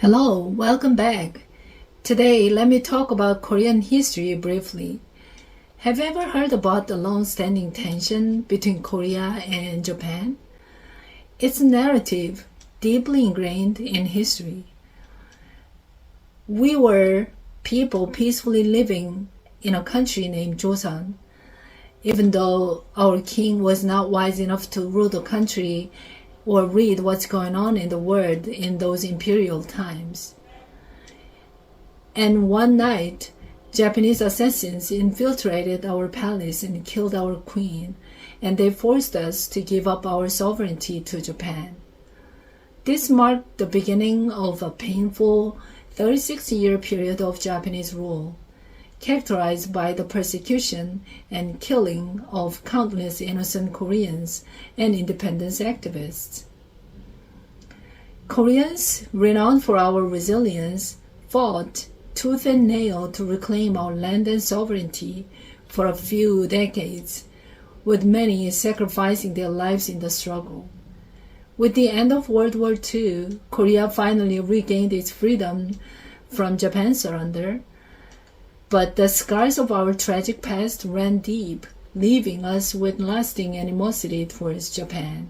Hello, welcome back. Today, let me talk about Korean history briefly. Have you ever heard about the long-standing tension between Korea and Japan? It's a narrative deeply ingrained in history. We were people peacefully living in a country named Joseon. Even though our king was not wise enough to rule the country or read what's going on in the world in those imperial times. And one night, Japanese assassins infiltrated our palace and killed our queen, and they forced us to give up our sovereignty to Japan. This marked the beginning of a painful 36-year period of Japanese rule, characterized by the persecution and killing of countless innocent Koreans and independence activists. Koreans, renowned for our resilience, fought tooth and nail to reclaim our land and sovereignty for a few decades, with many sacrificing their lives in the struggle. With the end of World War II, Korea finally regained its freedom from Japan's surrender. But the scars of our tragic past ran deep, leaving us with lasting animosity towards Japan.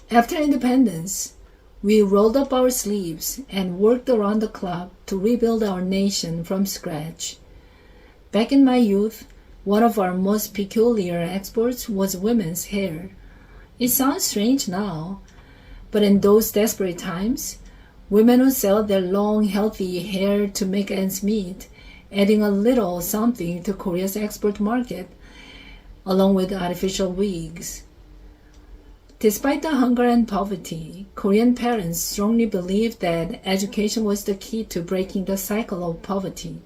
After independence, we rolled up our sleeves and worked around the clock to rebuild our nation from scratch. Back in my youth, one of our most peculiar exports was women's hair. It sounds strange now, but in those desperate times, women would sell their long, healthy hair to make ends meet, adding a little something to Korea's export market, along with artificial wigs. Despite the hunger and poverty, Korean parents strongly believed that education was the key to breaking the cycle of poverty.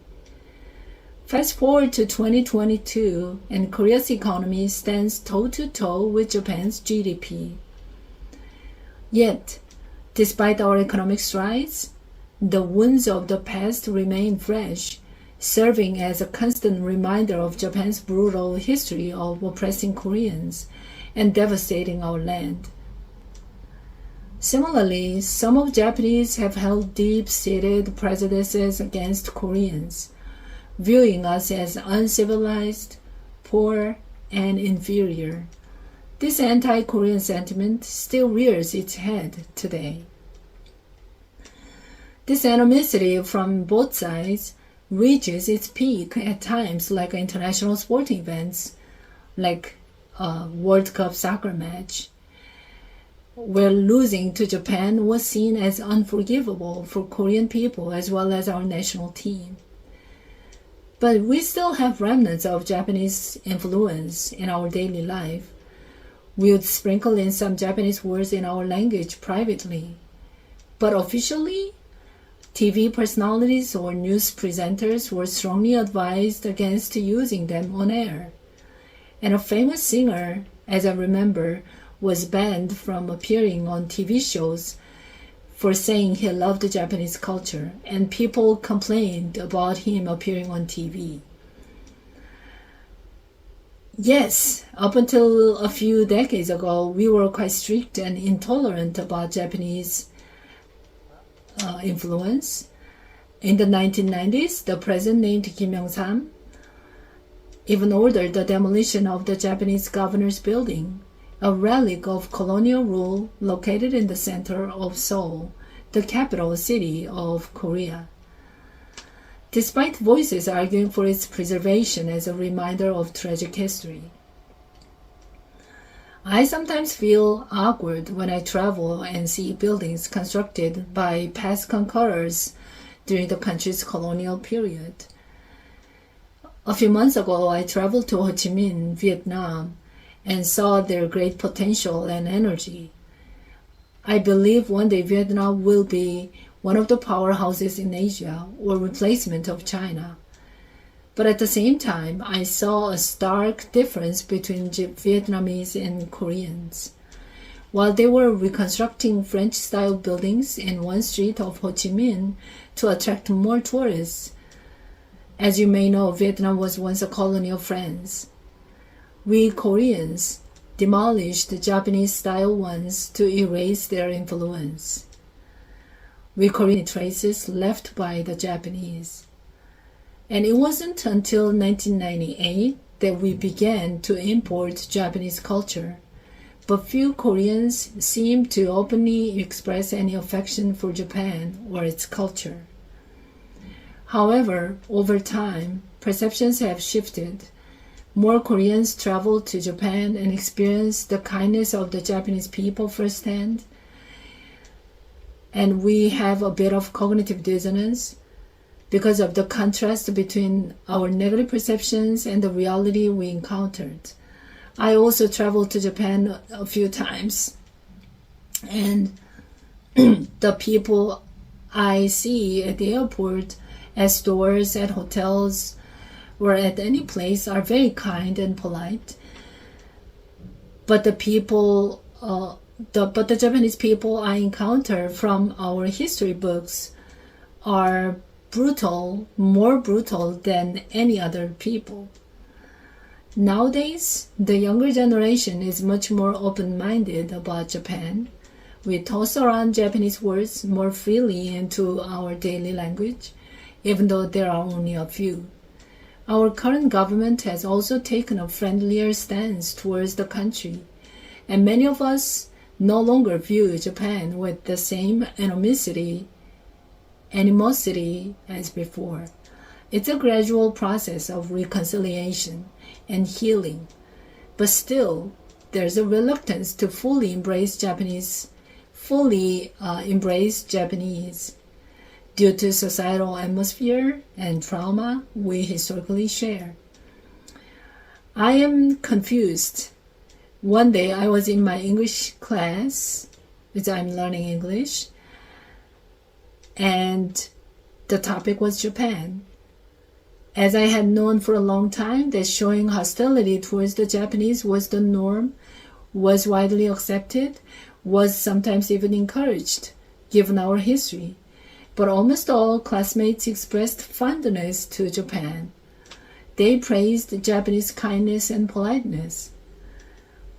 Fast forward to 2022, and Korea's economy stands toe-to-toe with Japan's GDP. Yet, despite our economic strides, the wounds of the past remain fresh, serving as a constant reminder of Japan's brutal history of oppressing Koreans and devastating our land. Similarly, some of Japanese have held deep-seated prejudices against Koreans, viewing us as uncivilized, poor, and inferior. This anti-Korean sentiment still rears its head today. This animosity from both sides reaches its peak at times like international sporting events, like a World Cup soccer match, where losing to Japan was seen as unforgivable for Korean people as well as our national team. But we still have remnants of Japanese influence in our daily life. We would sprinkle in some Japanese words in our language privately. But officially, TV personalities or news presenters were strongly advised against using them on air. And a famous singer, as I remember, was banned from appearing on TV shows for saying he loved Japanese culture, and people complained about him appearing on TV. Yes, up until a few decades ago, we were quite strict and intolerant about Japanese influence. In the 1990s, the president named Kim Young-sam even ordered the demolition of the Japanese governor's building, a relic of colonial rule located in the center of Seoul, the capital city of Korea. Despite voices arguing for its preservation as a reminder of tragic history. I sometimes feel awkward when I travel and see buildings constructed by past conquerors during the country's colonial period. A few months ago, I traveled to Ho Chi Minh, Vietnam, and saw their great potential and energy. I believe one day Vietnam will be one of the powerhouses in Asia or replacement of China. But at the same time, I saw a stark difference between Vietnamese and Koreans. While they were reconstructing French-style buildings in one street of Ho Chi Minh to attract more tourists, as you may know, Vietnam was once a colony of France. We Koreans demolished the Japanese-style ones to erase their influence. recording traces left by the Japanese. And it wasn't until 1998 that we began to import Japanese culture. But few Koreans seem to openly express any affection for Japan or its culture. However, over time, perceptions have shifted. More Koreans travel to Japan and experience the kindness of the Japanese people firsthand. And we have a bit of cognitive dissonance because of the contrast between our negative perceptions and the reality we encountered. I also traveled to Japan a few times, and the people I see at the airport, at stores, at hotels, or at any place are very kind and polite. But the Japanese people I encounter from our history books are brutal, more brutal than any other people. Nowadays, the younger generation is much more open-minded about Japan. We toss around Japanese words more freely into our daily language, even though there are only a few. Our current government has also taken a friendlier stance towards the country, and many of us no longer view Japan with the same animosity as before. It's a gradual process of reconciliation and healing, but still there's a reluctance to fully embrace Japanese due to societal atmosphere and trauma we historically share. I am confused. One day I was in my English class, as I'm learning English, and the topic was Japan. As I had known for a long time that showing hostility towards the Japanese was the norm, was widely accepted, was sometimes even encouraged, given our history. But almost all classmates expressed fondness to Japan. They praised Japanese kindness and politeness.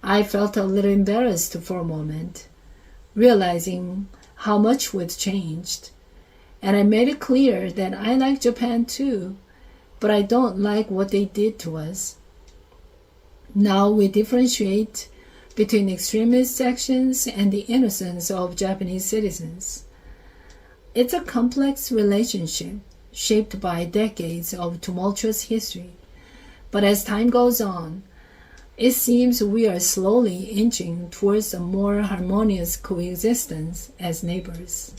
I felt a little embarrassed for a moment, realizing how much we'd changed. And I made it clear that I like Japan too, but I don't like what they did to us. Now we differentiate between extremist actions and the innocence of Japanese citizens. It's a complex relationship shaped by decades of tumultuous history. But as time goes on, it seems we are slowly inching towards a more harmonious coexistence as neighbors.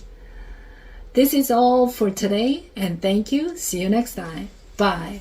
This is all for today, and thank you. See you next time. Bye.